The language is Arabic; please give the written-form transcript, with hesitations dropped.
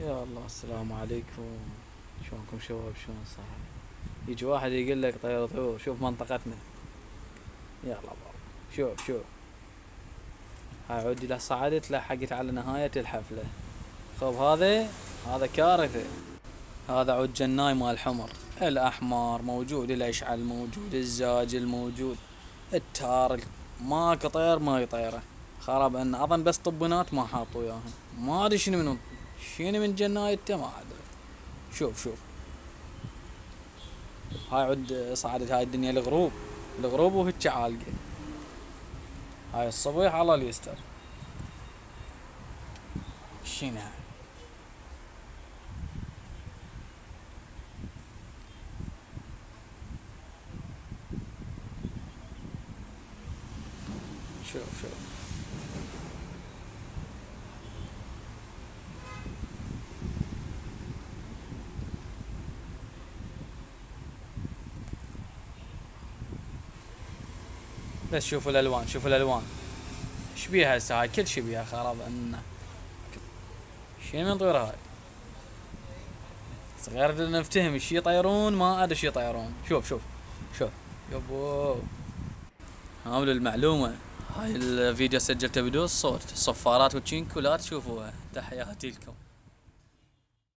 يا الله، السلام عليكم. شلونكم شباب؟ شلون صار؟ يجي واحد يقول لك طير طيور، شوف منطقتنا. يلا بابا، شوف هاي عودي له صعدت لحقت على نهاية الحفلة. خذ هذا كارثة. هذا عود جناي مال الحمر. الأحمر موجود، الأشعل موجود، الزاجل موجود، التار. ماكو طير ما يطيره. خرب ان اظن بس طبونات ما حاطوا اياها. ما ادري شنو من جنايته ما ادري. شوف هاي عد صعدت هاي الدنيا الغروب وهيك عالقة. هاي الصبح الله اللي يستر. شنو هاي؟ شوف بس شوفوا الالوان. ايش بيها هسه؟ هاي كل شي بيها خراب ان. شنو من طيور هاي؟ صغير نفتهم ايش يطيرون، ما ادري ايش يطيرون. شوف يبو. هاو المعلومة. هاي الفيديو سجلته بدون صوت، صفارات وتشينكو لا تشوفوها. تحياتي لكم.